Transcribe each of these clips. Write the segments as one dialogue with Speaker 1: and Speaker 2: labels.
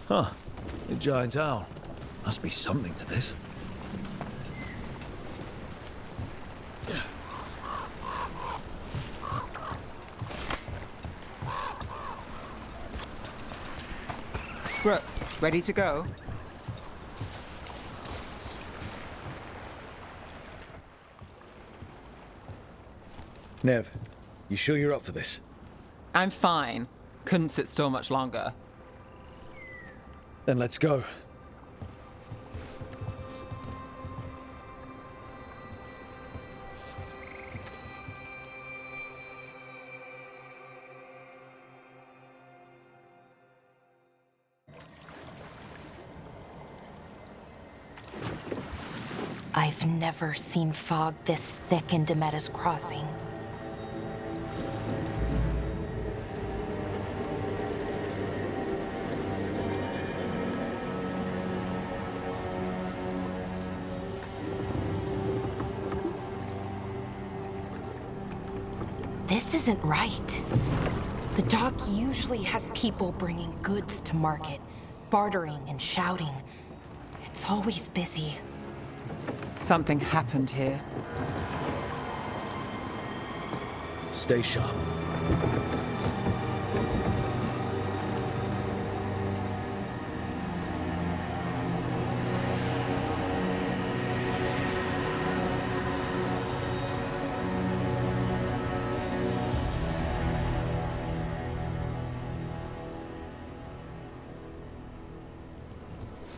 Speaker 1: Huh. A giant owl. Must be something to this.
Speaker 2: Brooke, ready to go?
Speaker 1: Nev, you sure you're up for this?
Speaker 2: I'm fine. Couldn't sit still much longer.
Speaker 1: Then let's go.
Speaker 3: I've never seen fog this thick in Demetta's Crossing. This isn't right. The dock usually has people bringing goods to market, bartering and shouting. It's always busy.
Speaker 2: Something happened here.
Speaker 1: Stay sharp.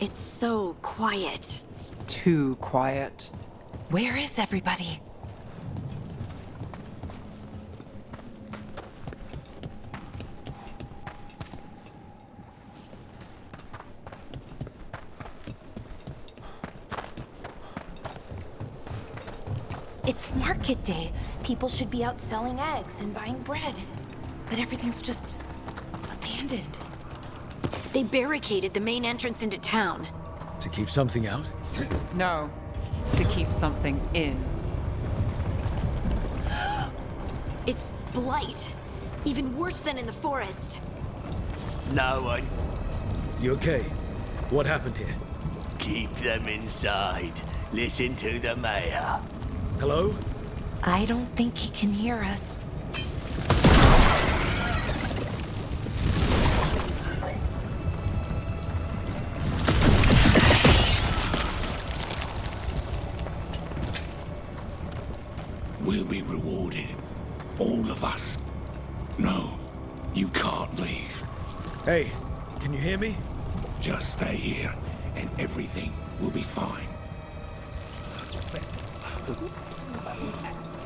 Speaker 4: It's so quiet.
Speaker 2: Too quiet.
Speaker 3: Where is everybody? It's market day. People should be out selling eggs and buying bread. But everything's just abandoned.
Speaker 4: They barricaded the main entrance into town.
Speaker 1: To keep something out?
Speaker 2: No, to keep something in.
Speaker 4: It's blight. Even worse than in the forest.
Speaker 5: No one.
Speaker 1: You okay? What happened here?
Speaker 5: Keep them inside. Listen to the mayor.
Speaker 1: Hello?
Speaker 3: I don't think he can hear us.
Speaker 6: We'll be rewarded. All of us. No, you can't leave.
Speaker 1: Hey, can you hear me?
Speaker 6: Just stay here, and everything will be fine.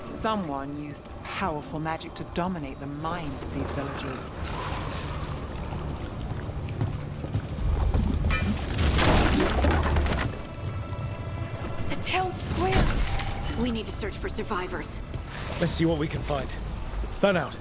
Speaker 2: Someone used powerful magic to dominate the minds of these villagers.
Speaker 3: The town square!
Speaker 4: We need to search for survivors.
Speaker 1: Let's see what we can find. Fan out.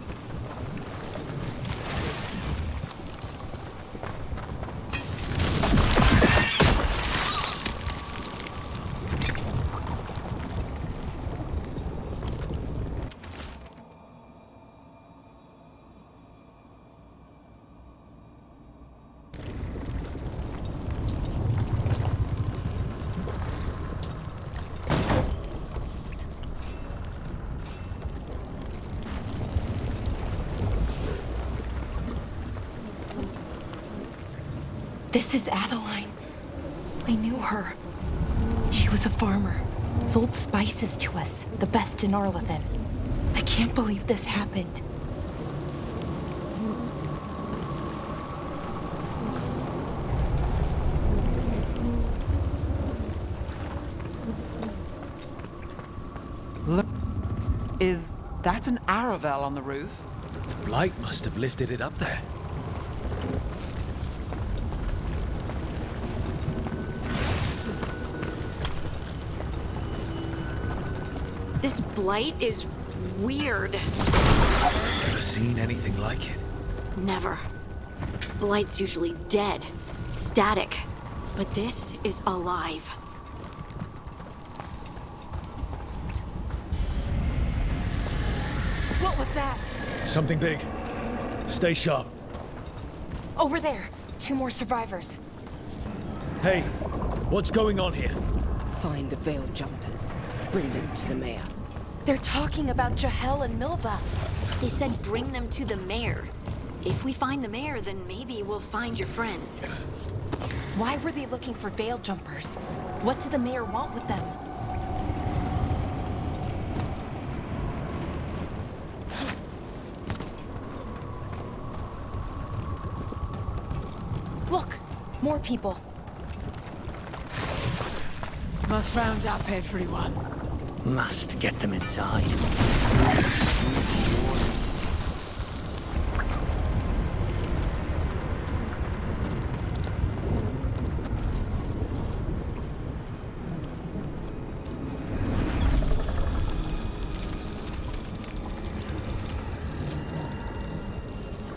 Speaker 3: This is Adeline. I knew her. She was a farmer, sold spices to us, the best in Arlathan. I can't believe this happened.
Speaker 2: Look, is that an Aravel on the roof?
Speaker 1: The blight must have lifted it up there.
Speaker 4: This blight is weird.
Speaker 1: Never seen anything like it.
Speaker 4: Never. Blight's usually dead, static. But this is alive.
Speaker 3: What was that?
Speaker 1: Something big. Stay sharp.
Speaker 3: Over there. 2 more survivors.
Speaker 1: Hey, what's going on here?
Speaker 7: Find the veil jumpers. Bring them to the mayor.
Speaker 3: They're talking about Jahel and Milva.
Speaker 4: They said bring them to the mayor. If we find the mayor, then maybe we'll find your friends.
Speaker 3: Why were they looking for veil jumpers? What did the mayor want with them? Look, more people.
Speaker 2: Must round up everyone.
Speaker 5: Must get them inside.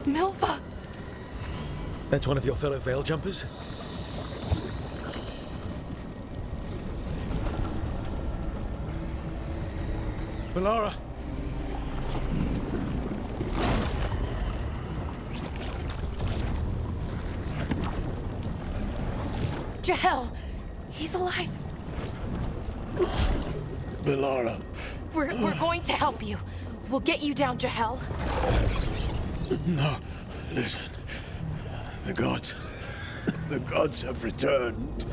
Speaker 3: Milva!
Speaker 1: That's one of your fellow veil jumpers? Melara!
Speaker 3: Jahel! He's alive!
Speaker 6: Melara.
Speaker 3: We're going to help you. We'll get you down, Jahel.
Speaker 6: No, listen. The gods have returned.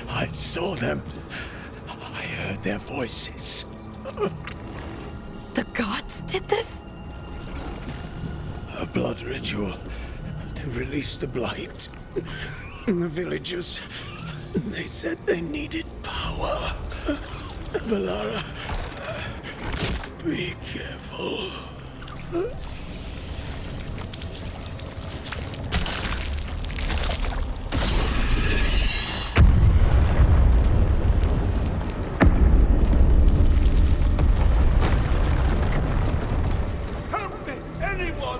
Speaker 6: I saw them. I heard their voices.
Speaker 3: The gods did this?
Speaker 6: A blood ritual to release the blight. The villagers, they said they needed power. Melara, be careful.
Speaker 5: Help me, anyone!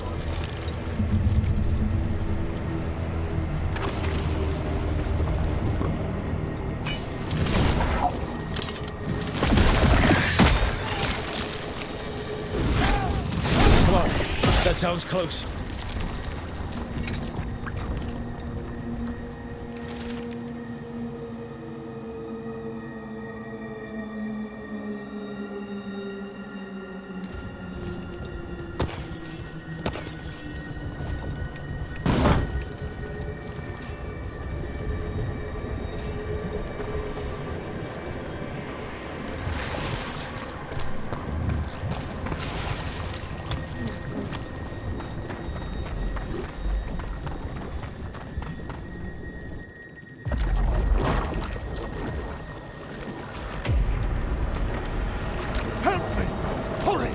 Speaker 1: Come on, that sounds close.
Speaker 5: Help me! Hurry!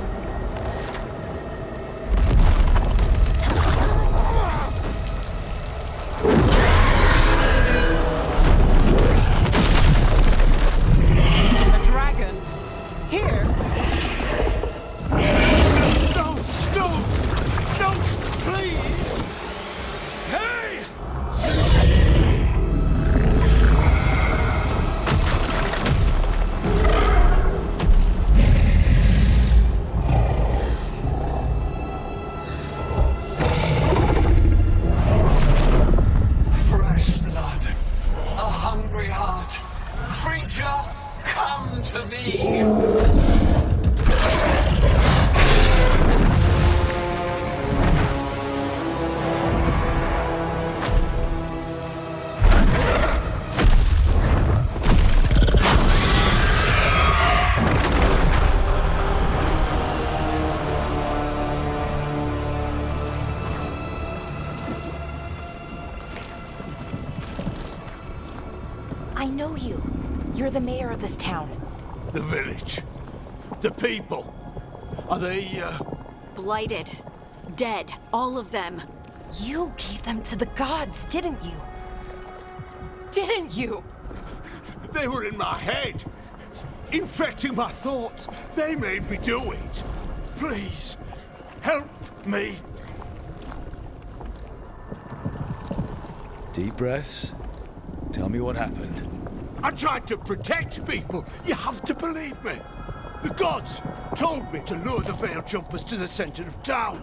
Speaker 2: A dragon? Here?
Speaker 5: No! No! No! Please!
Speaker 1: Hey!
Speaker 8: Fresh blood, a hungry heart. Creature, come to me.
Speaker 3: I know you. You're the mayor of this town.
Speaker 5: The village. The people. Are they,
Speaker 4: Blighted. Dead. All of them.
Speaker 3: You gave them to the gods, didn't you? Didn't you?
Speaker 5: They were in my head. Infecting my thoughts. They made me do it. Please, help me.
Speaker 1: Deep breaths. Tell me what happened.
Speaker 5: I tried to protect people. You have to believe me. The gods told me to lure the veil jumpers to the center of town.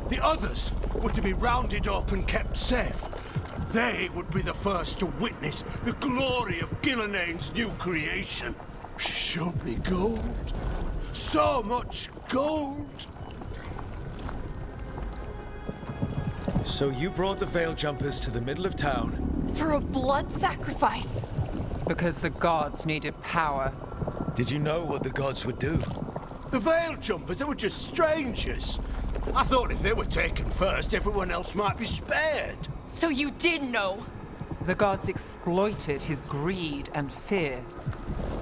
Speaker 5: The others were to be rounded up and kept safe. They would be the first to witness the glory of Gillenane's new creation. She showed me gold. So much gold.
Speaker 1: So you brought the Veil Jumpers to the middle of town?
Speaker 3: For a blood sacrifice.
Speaker 2: Because the gods needed power.
Speaker 1: Did you know what the gods would do?
Speaker 5: The Veil Jumpers, they were just strangers. I thought if they were taken first, everyone else might be spared.
Speaker 3: So you did know?
Speaker 2: The gods exploited his greed and fear.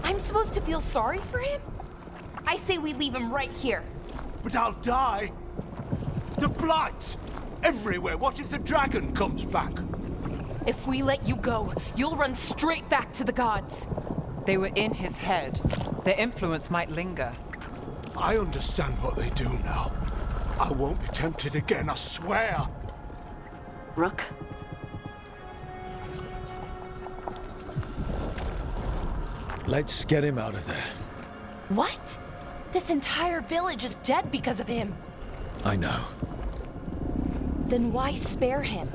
Speaker 3: I'm supposed to feel sorry for him? I say we leave him right here.
Speaker 5: But I'll die. The blight! Everywhere. What if the dragon comes back?
Speaker 3: If we let you go, you'll run straight back to the gods.
Speaker 2: They were in his head. Their influence might linger.
Speaker 5: I understand what they do now. I won't be tempted again, I swear.
Speaker 4: Rook?
Speaker 1: Let's get him out of there.
Speaker 3: What? This entire village is dead because of him.
Speaker 1: I know.
Speaker 3: Then why spare him?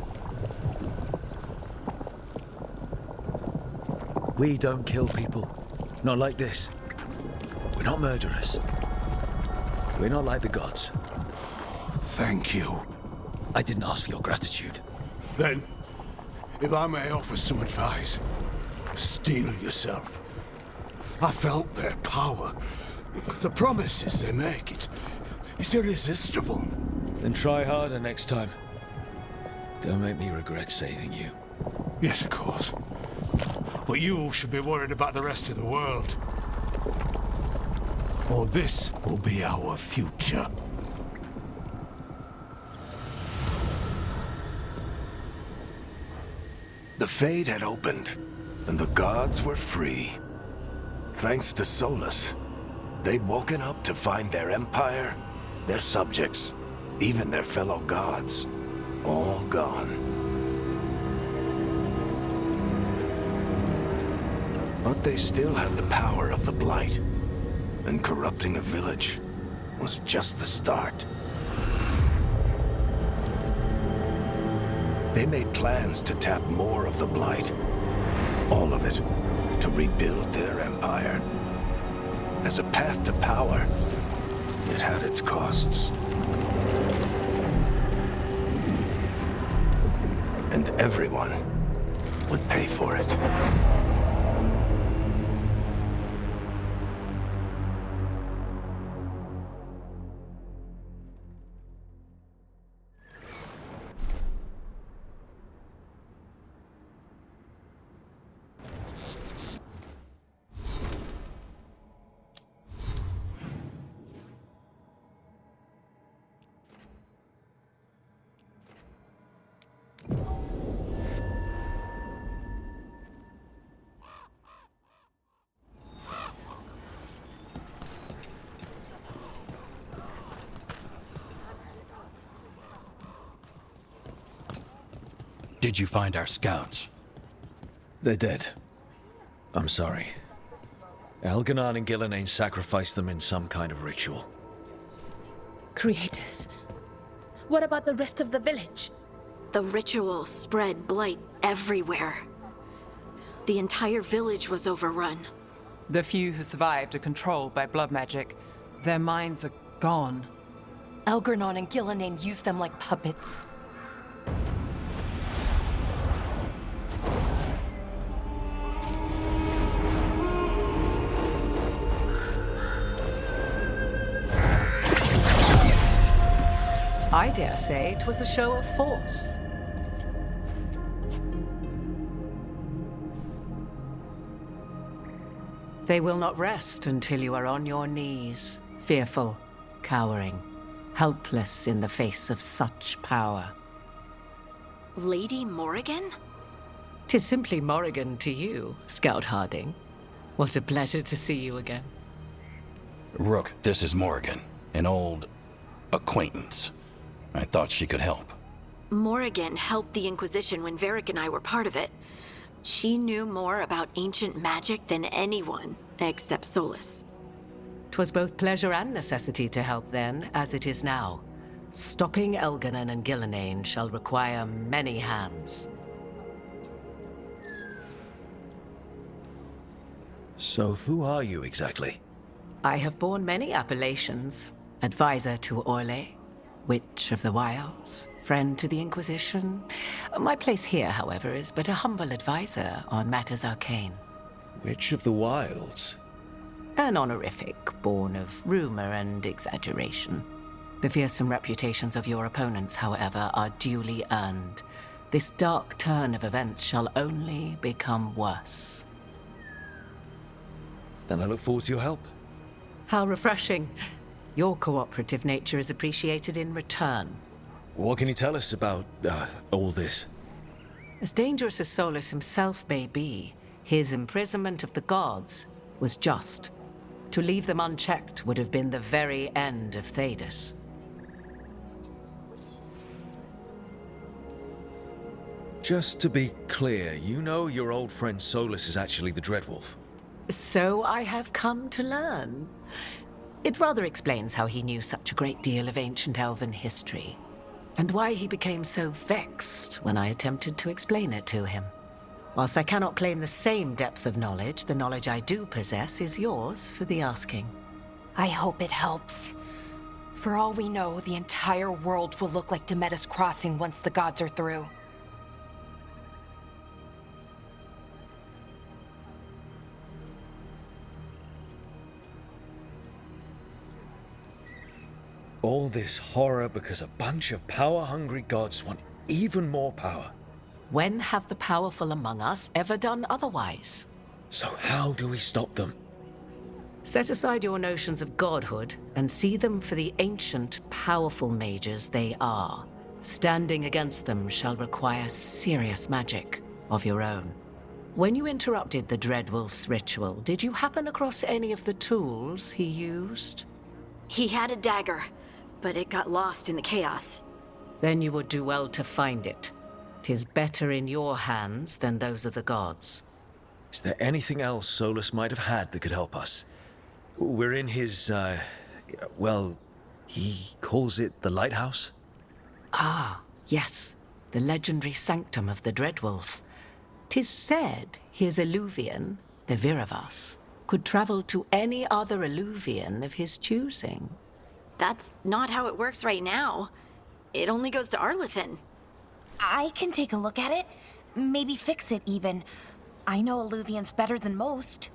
Speaker 1: We don't kill people. Not like this. We're not murderers. We're not like the gods.
Speaker 5: Thank you.
Speaker 1: I didn't ask for your gratitude.
Speaker 5: Then, if I may offer some advice, steel yourself. I felt their power. The promises they make, it's irresistible.
Speaker 1: Then try harder next time. Don't make me regret saving you.
Speaker 5: Yes, of course. But you should be worried about the rest of the world. Or this will be our future.
Speaker 6: The Fade had opened, and the gods were free. Thanks to Solus, they'd woken up to find their empire, their subjects, even their fellow gods, all gone. But they still had the power of the Blight, and corrupting a village was just the start. They made plans to tap more of the Blight, all of it, to rebuild their empire. As a path to power, it had its costs. And everyone would pay for it.
Speaker 9: Did you find our scouts?
Speaker 1: They're dead. I'm sorry. Elganon and Gillenane sacrificed them in some kind of ritual.
Speaker 3: Creators. What about the rest of the village?
Speaker 4: The ritual spread blight everywhere. The entire village was overrun.
Speaker 2: The few who survived are controlled by blood magic. Their minds are gone.
Speaker 3: Elganon and Gillenane used them like puppets.
Speaker 10: I dare say it was a show of force. They will not rest until you are on your knees, fearful, cowering, helpless in the face of such power.
Speaker 4: Lady Morrigan?
Speaker 10: 'Tis simply Morrigan to you, Scout Harding. What a pleasure to see you again.
Speaker 9: Rook, this is Morrigan, an old acquaintance. I thought she could help.
Speaker 4: Morrigan helped the Inquisition when Varric and I were part of it. She knew more about ancient magic than anyone, except Solus.
Speaker 10: 'Twas both pleasure and necessity to help then, as it is now. Stopping Elganon and Gillenane shall require many hands.
Speaker 1: So who are you exactly?
Speaker 10: I have borne many appellations. Advisor to Orle, Witch of the Wilds, friend to the Inquisition. My place here, however, is but a humble advisor on matters arcane.
Speaker 1: Witch of the Wilds?
Speaker 10: An honorific born of rumor and exaggeration. The fearsome reputations of your opponents, however, are duly earned. This dark turn of events shall only become worse.
Speaker 1: Then I look forward to your help.
Speaker 10: How refreshing. Your cooperative nature is appreciated in return.
Speaker 1: What can you tell us about, all this?
Speaker 10: As dangerous as Solus himself may be, his imprisonment of the gods was just. To leave them unchecked would have been the very end of Thedas.
Speaker 1: Just to be clear, you know your old friend Solus is actually the Dreadwolf.
Speaker 10: So I have come to learn. It rather explains how he knew such a great deal of ancient elven history, and why he became so vexed when I attempted to explain it to him. Whilst I cannot claim the same depth of knowledge, the knowledge I do possess is yours for the asking.
Speaker 3: I hope it helps. For all we know, the entire world will look like Demetus Crossing once the gods are through.
Speaker 1: All this horror because a bunch of power-hungry gods want even more power.
Speaker 10: When have the powerful among us ever done otherwise?
Speaker 1: So how do we stop them?
Speaker 10: Set aside your notions of godhood and see them for the ancient, powerful mages they are. Standing against them shall require serious magic of your own. When you interrupted the Dreadwolf's ritual, did you happen across any of the tools he used?
Speaker 4: He had a dagger, but it got lost in the chaos.
Speaker 10: Then you would do well to find it. 'Tis better in your hands than those of the gods.
Speaker 1: Is there anything else Solus might have had that could help us? We're in his, well, he calls it the lighthouse?
Speaker 10: Ah, yes. The legendary sanctum of the Dreadwolf. 'Tis said his Illuvian, the Viravas, could travel to any other Illuvian of his choosing.
Speaker 4: That's not how it works right now. It only goes to Arlethan.
Speaker 3: I can take a look at it. Maybe fix it, even. I know Illuvians better than most.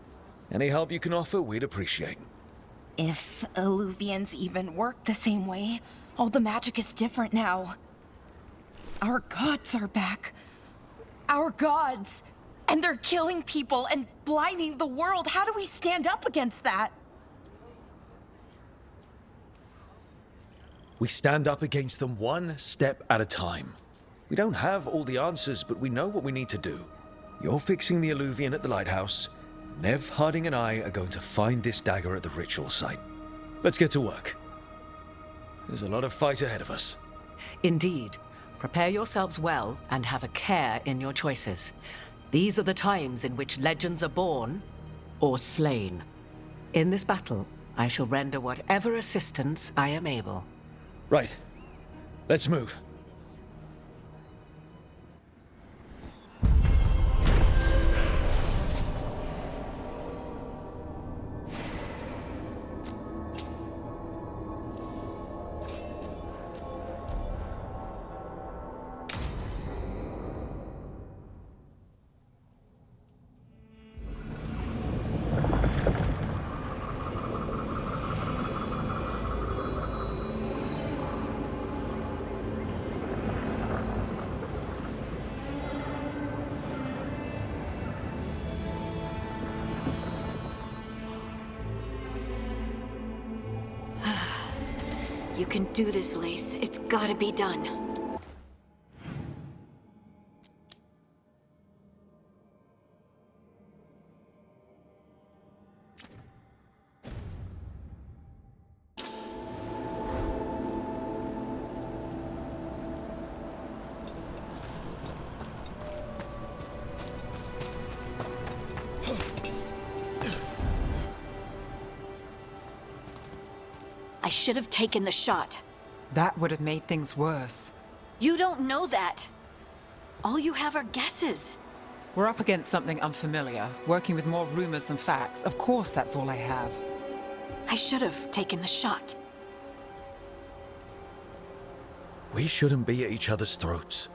Speaker 1: Any help you can offer, we'd appreciate.
Speaker 3: If Illuvians even work the same way, all the magic is different now. Our gods are back. Our gods! And they're killing people and blinding the world. How do we stand up against that?
Speaker 1: We stand up against them one step at a time. We don't have all the answers, but we know what we need to do. You're fixing the Illuvian at the lighthouse. Nev, Harding, and I are going to find this dagger at the ritual site. Let's get to work. There's a lot of fight ahead of us.
Speaker 10: Indeed. Prepare yourselves well and have a care in your choices. These are the times in which legends are born or slain. In this battle, I shall render whatever assistance I am able.
Speaker 1: Right. Let's move.
Speaker 4: You can do this, Lace. It's gotta be done. I should have taken the shot.
Speaker 2: That would have made things worse.
Speaker 4: You don't know that. All you have are guesses.
Speaker 2: We're up against something unfamiliar, working with more rumors than facts. Of course that's all I have.
Speaker 4: I should have taken the shot.
Speaker 1: We shouldn't be at each other's throats.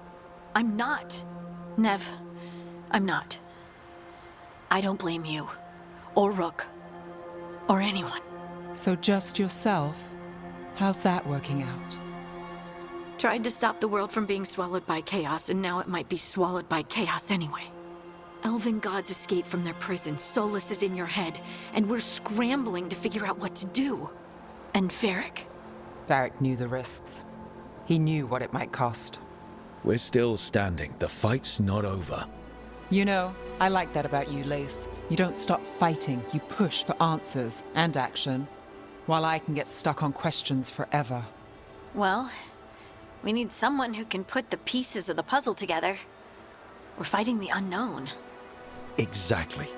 Speaker 4: I'm not. Nev, I'm not. I don't blame you, or Rook, or anyone.
Speaker 2: So just yourself? How's that working out?
Speaker 4: Tried to stop the world from being swallowed by chaos, and now it might be swallowed by chaos anyway. Elven gods escape from their prison, Solus is in your head, and we're scrambling to figure out what to do. And Varric?
Speaker 2: Varric knew the risks. He knew what it might cost.
Speaker 1: We're still standing. The fight's not over.
Speaker 2: You know, I like that about you, Lace. You don't stop fighting, you push for answers and action, while I can get stuck on questions forever.
Speaker 4: Well, we need someone who can put the pieces of the puzzle together. We're fighting the unknown.
Speaker 1: Exactly.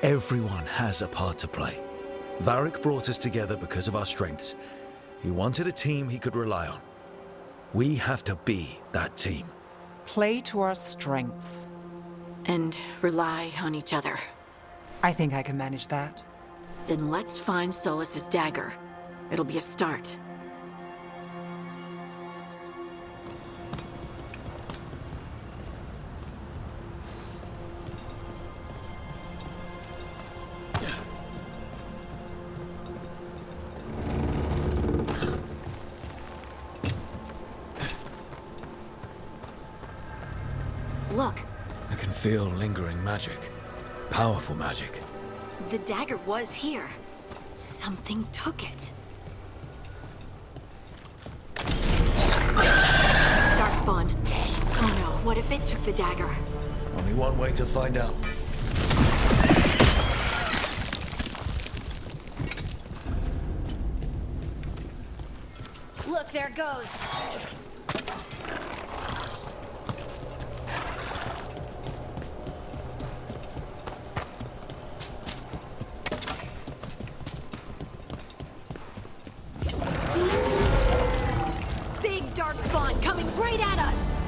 Speaker 1: Everyone has a part to play. Varric brought us together because of our strengths. He wanted a team he could rely on. We have to be that team.
Speaker 2: Play to our strengths.
Speaker 4: And rely on each other.
Speaker 2: I think I can manage that.
Speaker 4: Then let's find Solus's dagger. It'll be a start. Look.
Speaker 1: I can feel lingering magic. Powerful magic.
Speaker 4: The dagger was here. Something took it. Darkspawn. Oh no, what if it took the dagger?
Speaker 1: Only one way to find out.
Speaker 4: Look, there it goes. Big darkspawn coming right at us.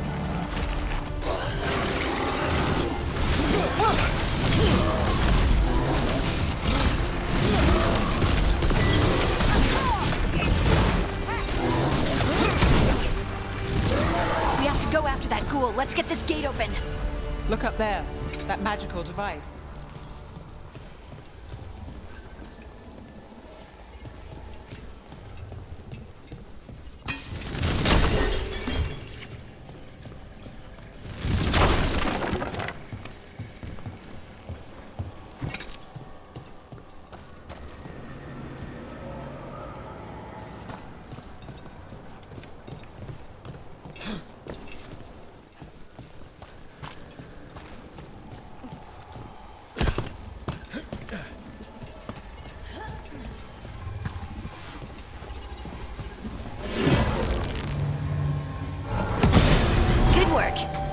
Speaker 4: We have to go after that ghoul. Let's get this gate open.
Speaker 2: Look up there. That magical device.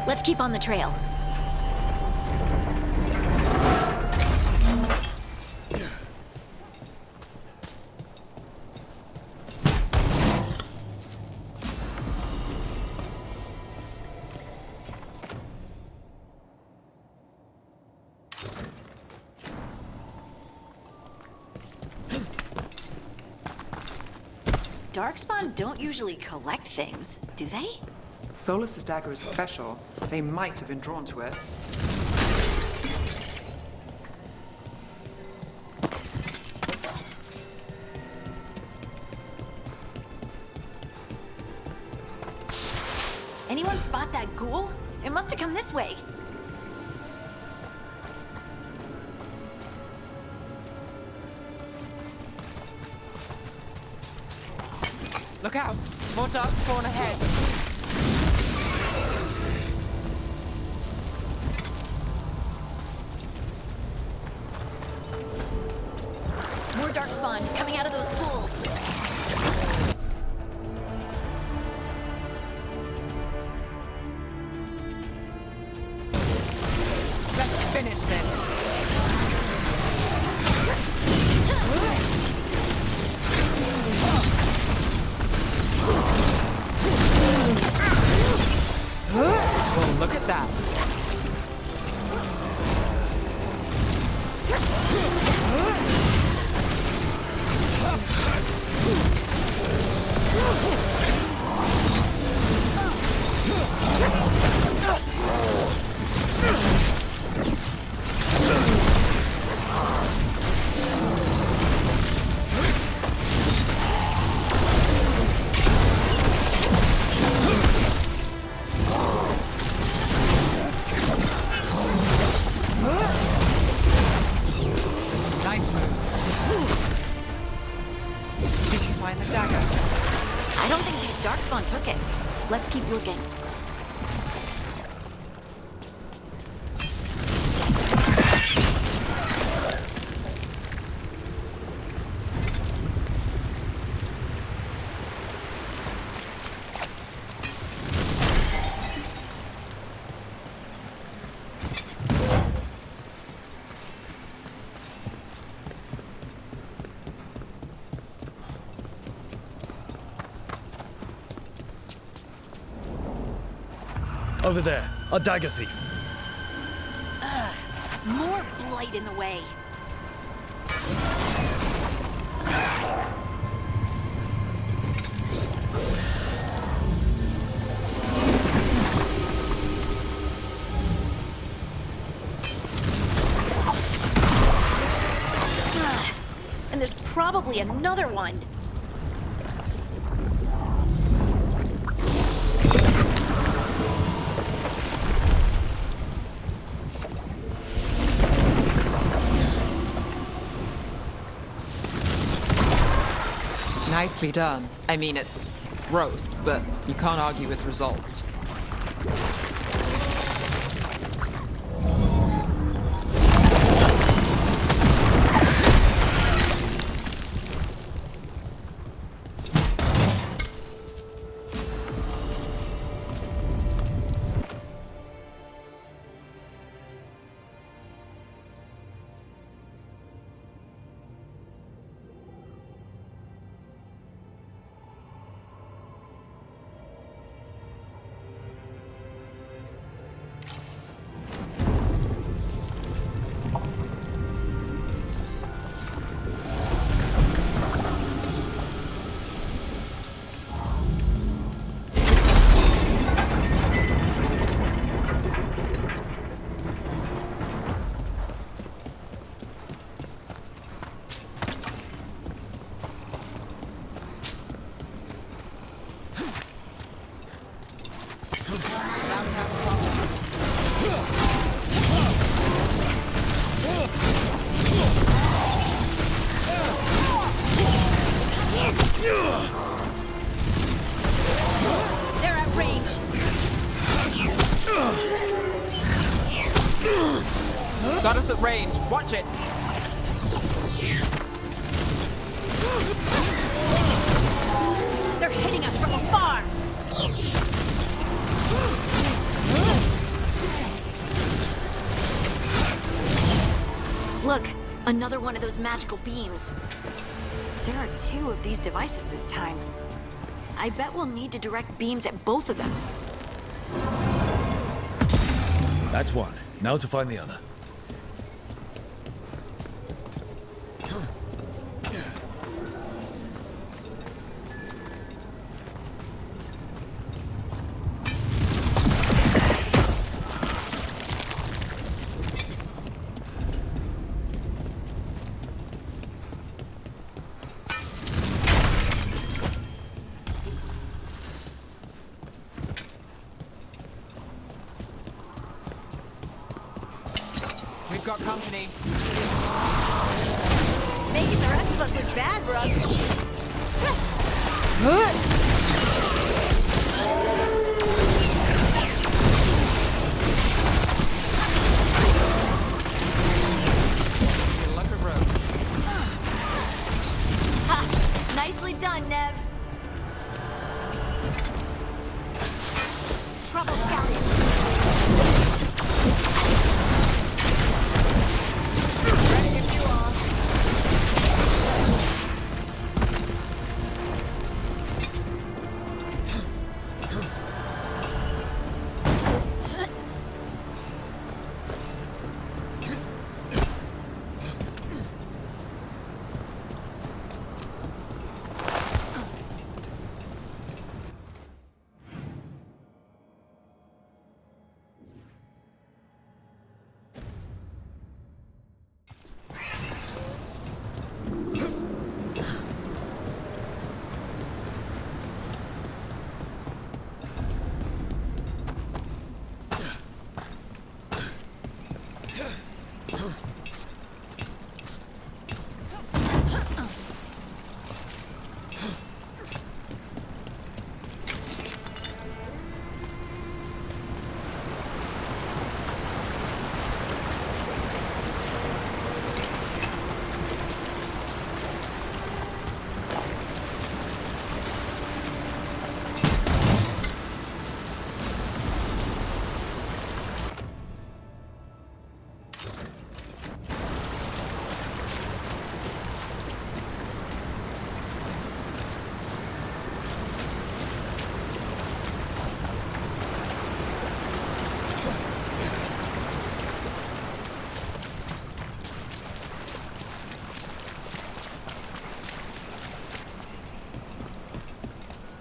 Speaker 4: Let's keep on the trail. Darkspawn don't usually collect things, do they?
Speaker 2: Solus's dagger is special. They might have been drawn to it.
Speaker 4: Anyone spot that ghoul? It must have come this way.
Speaker 2: Look out! More darkspawn ahead!
Speaker 4: More darkspawn coming out of those pools.
Speaker 2: Let's finish this.
Speaker 4: Let's keep looking.
Speaker 1: Over there, a dagger thief.
Speaker 4: More blight in the way. And there's probably another one.
Speaker 2: Nicely done. I mean, it's gross, but you can't argue with results.
Speaker 4: They're at range.
Speaker 2: Got us at range. Watch it.
Speaker 4: They're hitting us from afar. Look, another one of those magical beams. There are 2 of these devices this time. I bet we'll need to direct beams at both of them.
Speaker 1: That's one. Now to find the other.
Speaker 2: We've got company.
Speaker 4: Making the rest of us look bad, Brooke.
Speaker 2: Luck of road.
Speaker 4: Ha! Nicely done, Nev. Trouble scouting.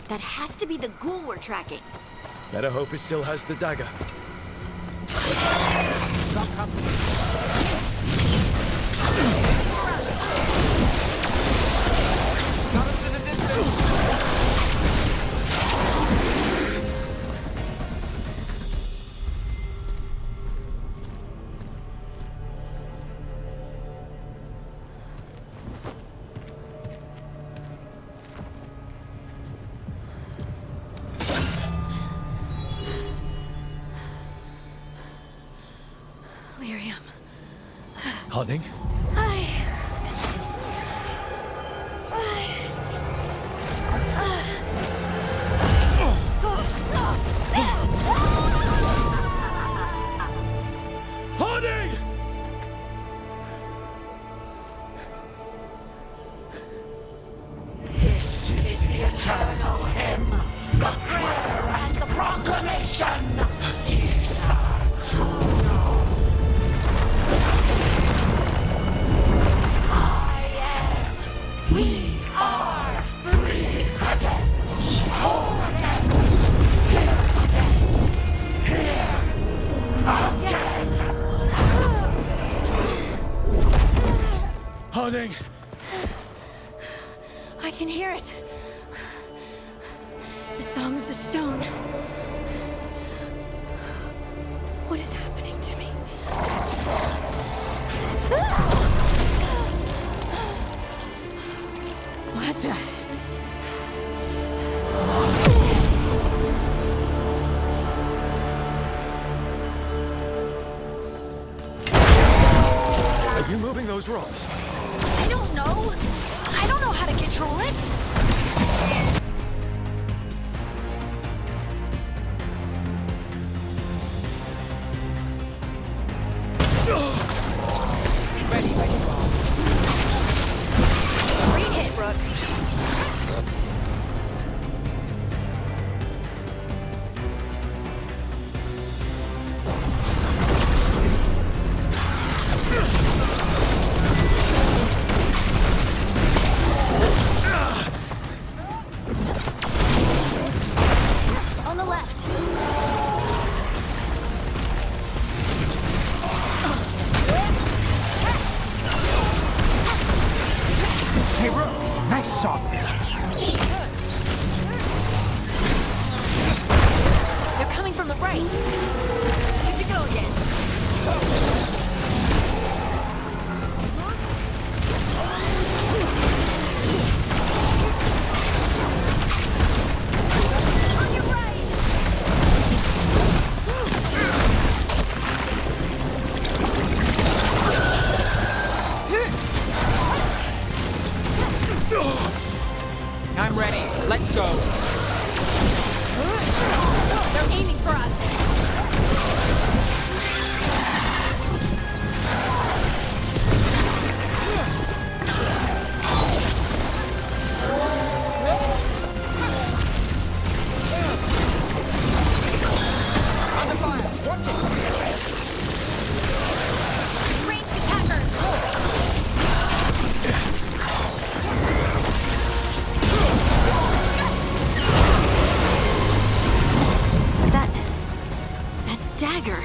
Speaker 4: That has to be the ghoul we're tracking.
Speaker 1: Better hope it still has the dagger.
Speaker 8: Got us in the distance!
Speaker 1: Harding? Harding!
Speaker 8: This is the eternal hymn, the prayer and the proclamation. Isa to know. We are free again. Whole again. Here again. Here again.
Speaker 1: Harding!
Speaker 4: I can hear it. The Song of the Stone. What is happening to me? What the?
Speaker 1: Are you moving those rocks?
Speaker 4: I don't know. I don't know how to control it.
Speaker 2: Ready,
Speaker 4: Great hit, Brooke. On the left.
Speaker 8: Hey, Rook, nice shot.
Speaker 4: They're coming from the right. Good to go again. On your right.
Speaker 2: I'm ready. Let's go.
Speaker 4: They're aiming for us.
Speaker 2: Under fire. Watch it.
Speaker 4: Ranged attackers. That dagger.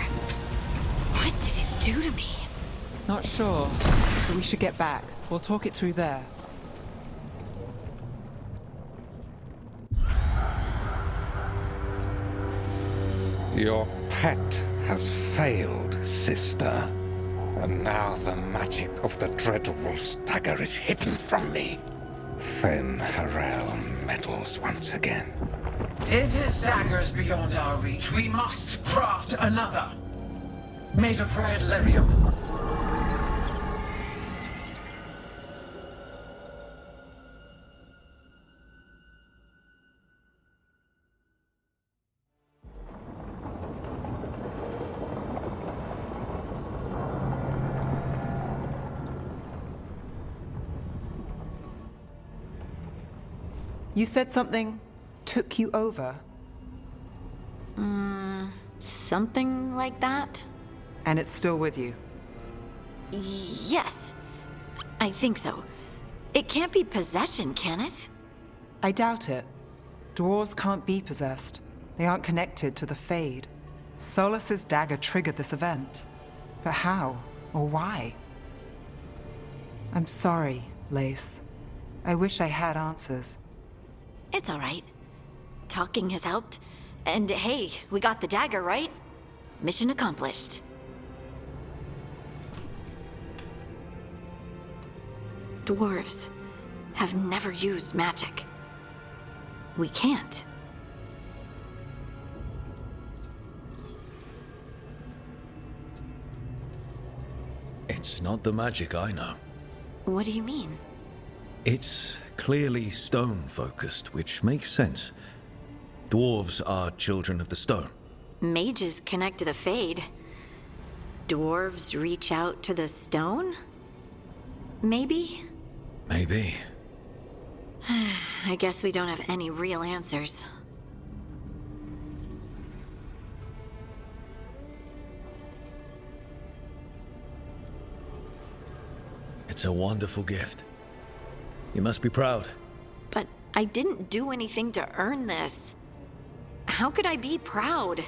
Speaker 4: What did it do to me?
Speaker 2: Not sure, but we should get back. We'll talk it through there.
Speaker 11: Your pet has failed, sister. And now the magic of the dreadful stagger is hidden from me. Fen Harel meddles once again.
Speaker 8: If his dagger's beyond our reach, we must craft another. Made of red lyrium.
Speaker 2: You said something took you over,
Speaker 4: Something like that?
Speaker 2: and it's still with you.
Speaker 4: Yes. I think so. It can't be possession, can it?
Speaker 2: I doubt it. Dwarves can't be possessed. They aren't connected to the Fade. Solus's dagger triggered this event. But how? Or why? I'm sorry, Lace. I wish I had answers.
Speaker 4: It's all right. Talking has helped. And hey, we got the dagger, right? Mission accomplished. Dwarves have never used magic. We can't.
Speaker 1: It's not the magic I know.
Speaker 4: What do you mean?
Speaker 1: It's clearly stone-focused, which makes sense. Dwarves are children of the stone.
Speaker 4: Mages connect to the Fade. Dwarves reach out to the stone? Maybe?
Speaker 1: Maybe.
Speaker 4: I guess we don't have any real answers.
Speaker 1: It's a wonderful gift. You must be proud.
Speaker 4: But I didn't do anything to earn this. How could I be proud?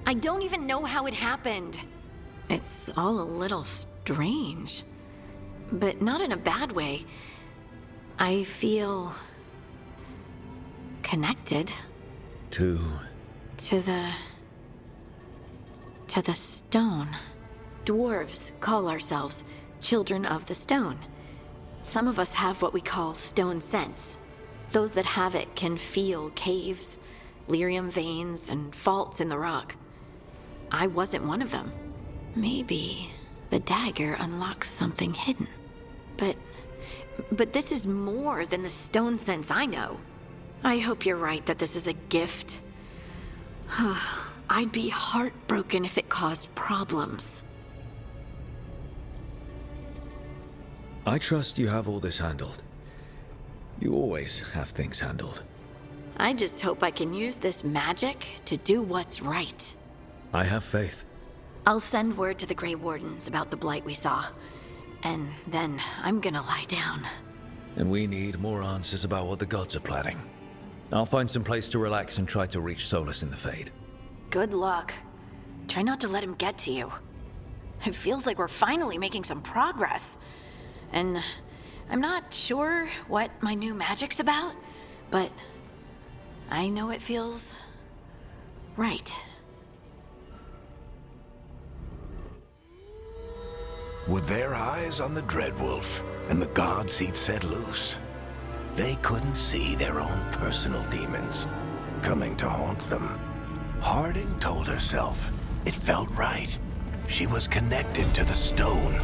Speaker 4: I don't even know how it happened. It's all a little strange. But not in a bad way. I feel... connected.
Speaker 1: To
Speaker 4: the stone. Dwarves call ourselves children of the stone. Some of us have what we call stone sense. Those that have it can feel caves, lyrium veins, and faults in the rock. I wasn't one of them. Maybe the dagger unlocks something hidden. But this is more than the stone sense I know. I hope you're right that this is a gift. I'd be heartbroken if it caused problems.
Speaker 1: I trust you have all this handled. You always have things handled.
Speaker 4: I just hope I can use this magic to do what's right.
Speaker 1: I have faith.
Speaker 4: I'll send word to the Grey Wardens about the blight we saw. And then I'm gonna lie down.
Speaker 1: And we need more answers about what the gods are planning. I'll find some place to relax and try to reach Solus in the Fade.
Speaker 4: Good luck. Try not to let him get to you. It feels like we're finally making some progress. And I'm not sure what my new magic's about, but I know it feels right.
Speaker 6: With their eyes on the Dreadwolf and the gods he'd set loose, they couldn't see their own personal demons coming to haunt them. Harding told herself it felt right. She was connected to the stone,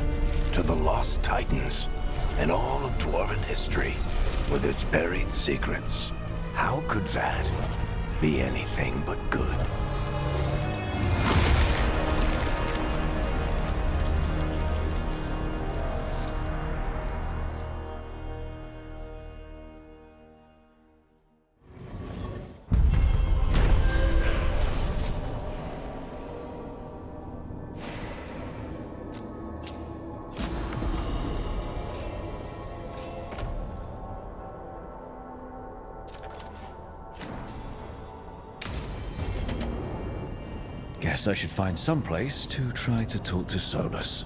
Speaker 6: to the lost titans, and all of dwarven history with its buried secrets. How could that be anything but good?
Speaker 1: Guess I should find some place to try to talk to Solus.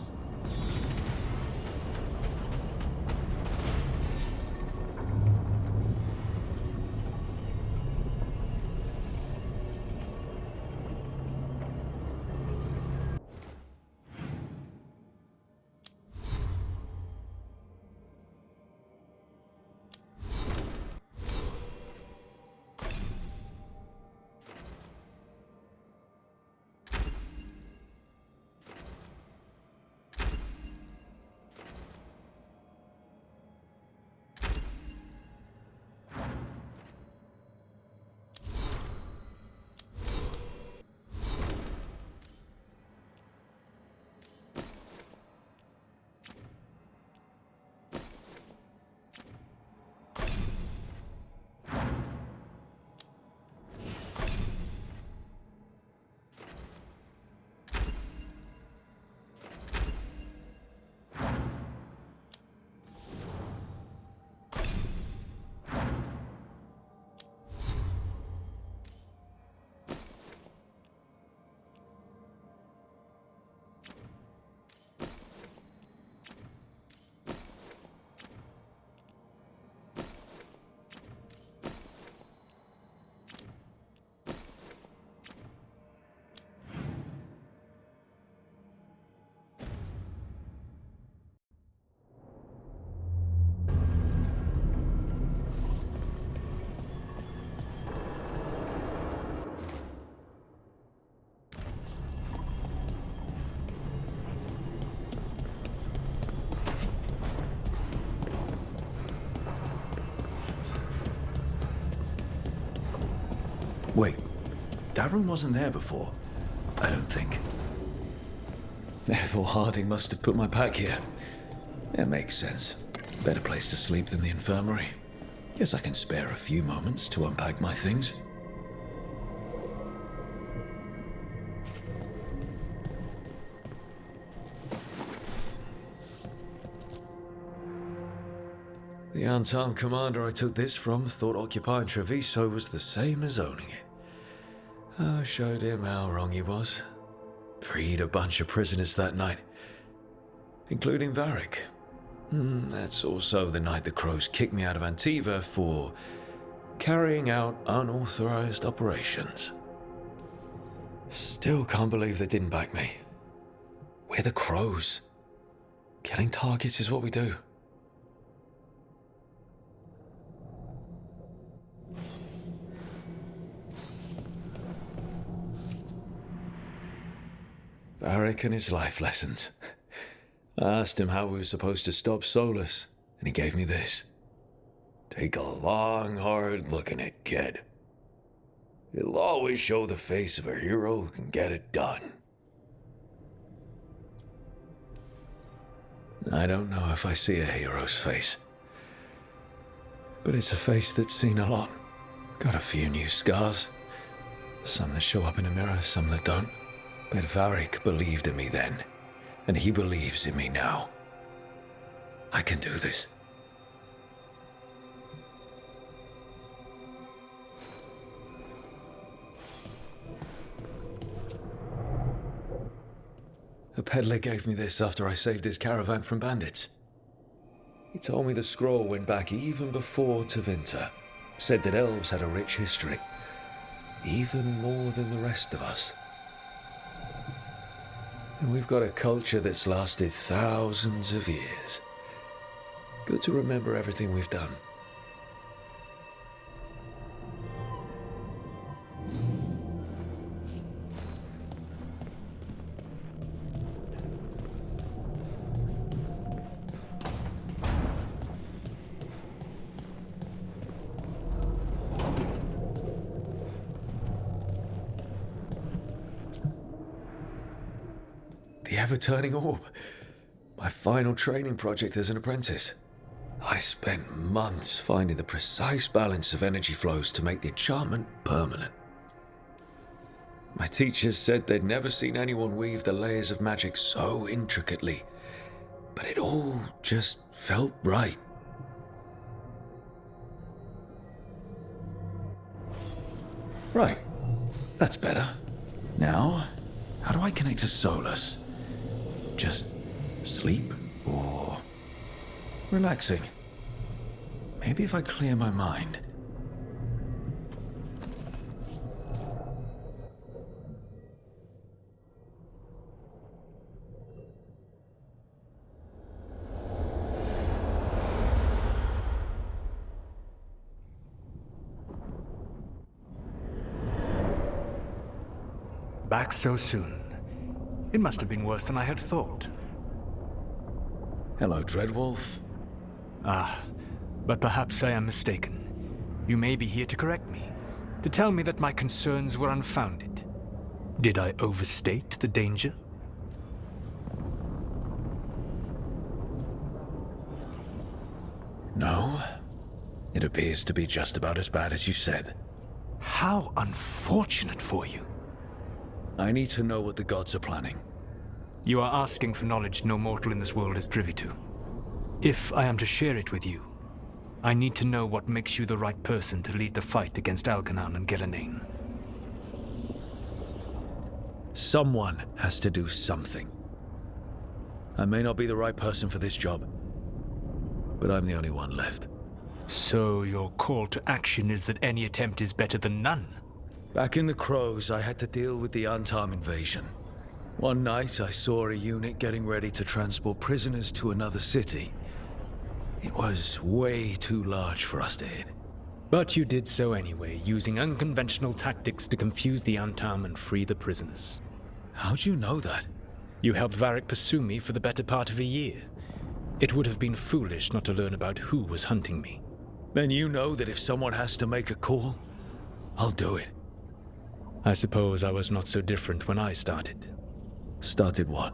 Speaker 1: Wait, that room wasn't there before. I don't think. Ethel Harding must have put my pack here. It makes sense. Better place to sleep than the infirmary. Guess I can spare a few moments to unpack my things. The unarmed commander I took this from thought occupying Treviso was the same as owning it. I showed him how wrong he was. Freed a bunch of prisoners that night, including Varric. That's also the night the Crows kicked me out of Antiva for carrying out unauthorized operations. Still can't believe they didn't back me. We're the Crows. Killing targets is what we do. Varric and his life lessons. I asked him how we were supposed to stop Solus, and he gave me this. Take a long, hard look at it, kid. It'll always show the face of a hero who can get it done. I don't know if I see a hero's face, but it's a face that's seen a lot. Got a few new scars. Some that show up in a mirror, some that don't. But Varric believed in me then, and he believes in me now. I can do this. A peddler gave me this after I saved his caravan from bandits. He told me the scroll went back even before Tevinter. Said that elves had a rich history, even more than the rest of us. And we've got a culture that's lasted thousands of years. Good to remember everything we've done. The ever-turning orb. My final training project as an apprentice. I spent months finding the precise balance of energy flows to make the enchantment permanent. My teachers said they'd never seen anyone weave the layers of magic so intricately, but it all just felt right. Right, that's better. Now, how do I connect to Solus? Just sleep or relaxing? Maybe if I clear my mind.
Speaker 12: Back so soon. It must have been worse than I had thought.
Speaker 1: Hello, Dreadwolf.
Speaker 12: But perhaps I am mistaken. You may be here to correct me, to tell me that my concerns were unfounded. Did I overstate the danger?
Speaker 1: No. It appears to be just about as bad as you said.
Speaker 12: How unfortunate for you.
Speaker 1: I need to know what the gods are planning.
Speaker 12: You are asking for knowledge no mortal in this world is privy to. If I am to share it with you, I need to know what makes you the right person to lead the fight against Algernon and Gillenane.
Speaker 1: Someone has to do something. I may not be the right person for this job, but I'm the only one left.
Speaker 12: So your call to action is that any attempt is better than none?
Speaker 1: Back in the Crows, I had to deal with the Untarm invasion. One night, I saw a unit getting ready to transport prisoners to another city. It was way too large for us to hit.
Speaker 12: But you did so anyway, using unconventional tactics to confuse the Untarm and free the prisoners.
Speaker 1: How'd you know that?
Speaker 12: You helped Varric pursue me for the better part of a year. It would have been foolish not to learn about who was hunting me.
Speaker 1: Then you know that if someone has to make a call, I'll do it.
Speaker 12: I suppose I was not so different when I started.
Speaker 1: Started what?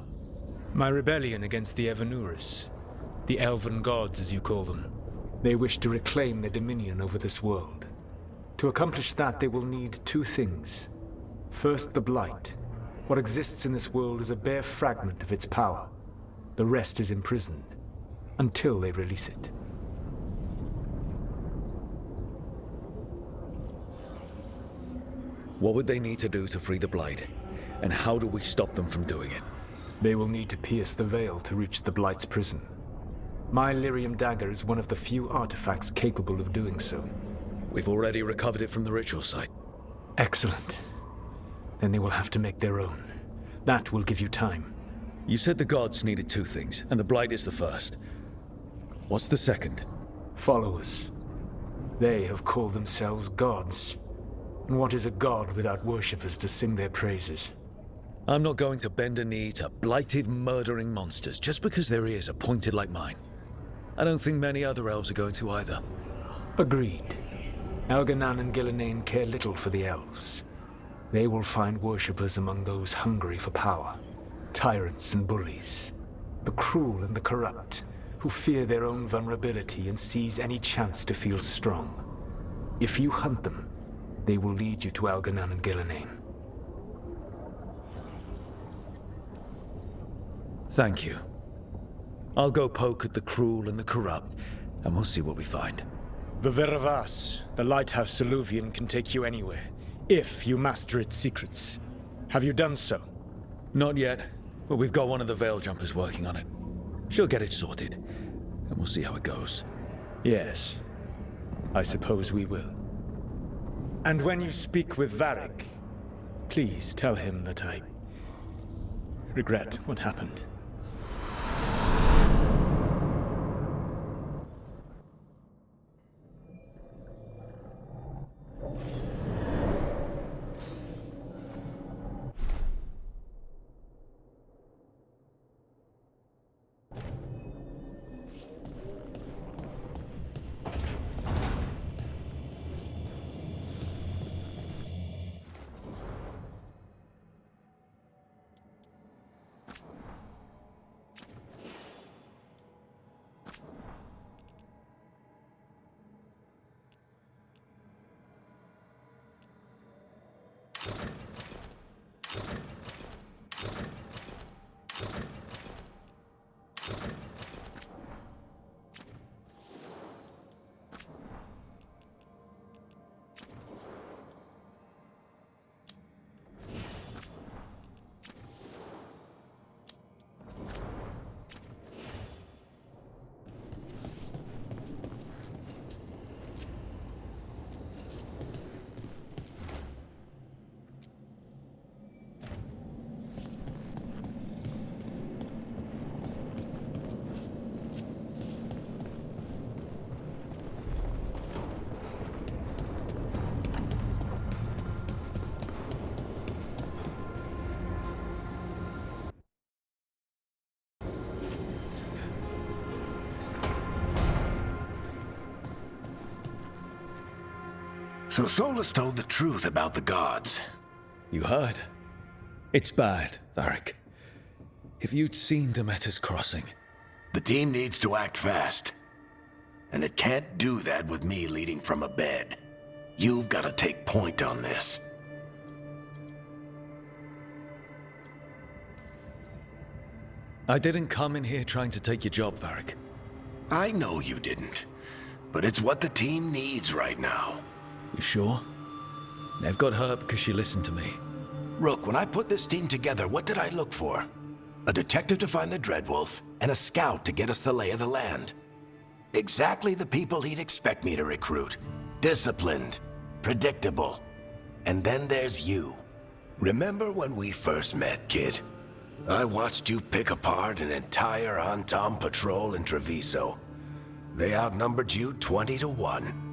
Speaker 12: My rebellion against the Evanurus. The elven gods, as you call them. They wish to reclaim their dominion over this world. To accomplish that, they will need two things. First, the Blight. What exists in this world is a bare fragment of its power. The rest is imprisoned, until they release it.
Speaker 1: What would they need to do to free the Blight? And how do we stop them from doing it?
Speaker 12: They will need to pierce the veil to reach the Blight's prison. My lyrium dagger is one of the few artifacts capable of doing so.
Speaker 1: We've already recovered it from the ritual site.
Speaker 12: Excellent. Then they will have to make their own. That will give you time.
Speaker 1: You said the gods needed two things, and the Blight is the first. What's the second?
Speaker 12: Followers. They have called themselves gods. And what is a god without worshippers to sing their praises?
Speaker 1: I'm not going to bend a knee to blighted, murdering monsters just because their ears are pointed like mine. I don't think many other elves are going to either.
Speaker 12: Agreed. Elganan and Gillenane care little for the elves. They will find worshippers among those hungry for power. Tyrants and bullies. The cruel and the corrupt, who fear their own vulnerability and seize any chance to feel strong. If you hunt them, they will lead you to Elganan and Gillenane.
Speaker 1: Thank you. I'll go poke at the cruel and the corrupt, and we'll see what we find.
Speaker 12: The Veravas, the lighthouse Soluvian, can take you anywhere, if you master its secrets. Have you done so?
Speaker 1: Not yet, but we've got one of the Veil Jumpers working on it. She'll get it sorted, and we'll see how it goes.
Speaker 12: Yes, I suppose we will. And when you speak with Varric, please tell him that I regret what happened.
Speaker 6: So Solus told the truth about the gods.
Speaker 1: You heard? It's bad, Varric. If you'd seen Demeter's crossing...
Speaker 6: The team needs to act fast. And it can't do that with me leading from a bed. You've got to take point on this.
Speaker 1: I didn't come in here trying to take your job, Varric.
Speaker 6: I know you didn't. But it's what the team needs right now.
Speaker 1: You sure? Nev got hurt because she listened to me.
Speaker 6: Rook, when I put this team together, what did I look for? A detective to find the Dreadwolf, and a scout to get us the lay of the land. Exactly the people he'd expect me to recruit. Disciplined, predictable. And then there's you. Remember when we first met, kid? I watched you pick apart an entire Antom patrol in Treviso. They outnumbered you 20 to 1.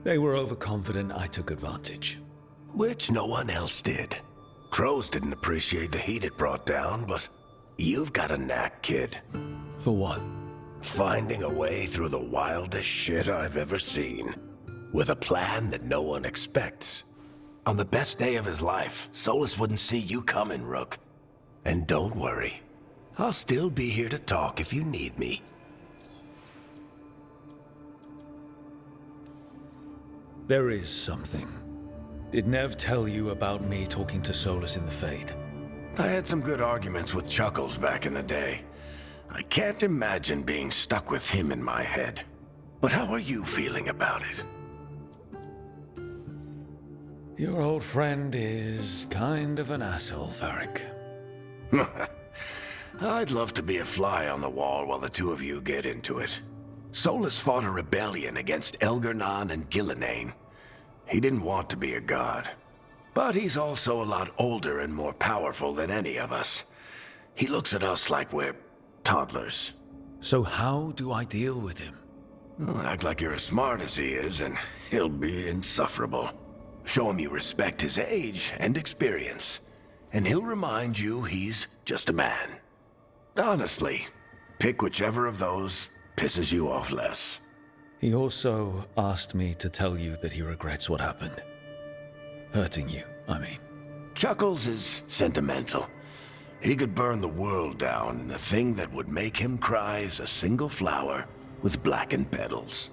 Speaker 1: They were overconfident, I took advantage.
Speaker 6: Which no one else did. Crows didn't appreciate the heat it brought down, but you've got a knack, kid.
Speaker 1: For what?
Speaker 6: Finding a way through the wildest shit I've ever seen. With a plan that no one expects. On the best day of his life, Solus wouldn't see you coming, Rook. And don't worry. I'll still be here to talk if you need me.
Speaker 1: There is something. Did Nev tell you about me talking to Solus in the Fade?
Speaker 6: I had some good arguments with Chuckles back in the day. I can't imagine being stuck with him in my head. But how are you feeling about it?
Speaker 1: Your old friend is kind of an asshole, Varric.
Speaker 6: I'd love to be a fly on the wall while the two of you get into it. Solus fought a rebellion against Elgar'nan and Gillenane. He didn't want to be a god. But he's also a lot older and more powerful than any of us. He looks at us like we're toddlers.
Speaker 1: So how do I deal with him?
Speaker 6: Well, act like you're as smart as he is, and he'll be insufferable. Show him you respect his age and experience, and he'll remind you he's just a man. Honestly, pick whichever of those pisses you off less.
Speaker 1: He also asked me to tell you that he regrets what happened. Hurting you, I mean.
Speaker 6: Chuckles is sentimental. He could burn the world down, and the thing that would make him cry is a single flower with blackened petals.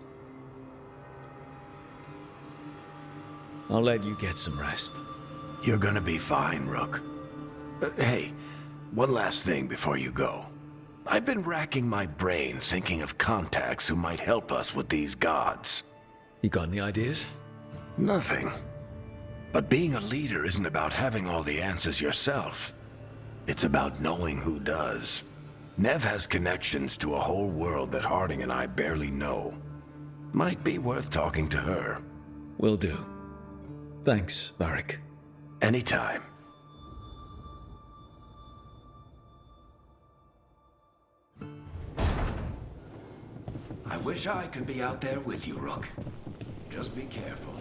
Speaker 1: I'll let you get some rest.
Speaker 6: You're gonna be fine, Rook. Hey, one last thing before you go. I've been racking my brain thinking of contacts who might help us with these gods.
Speaker 1: You got any ideas?
Speaker 6: Nothing. But being a leader isn't about having all the answers yourself. It's about knowing who does. Nev has connections to a whole world that Harding and I barely know. Might be worth talking to her.
Speaker 1: Will do. Thanks, Varric.
Speaker 6: Anytime. I wish I could be out there with you, Rook. Just be careful.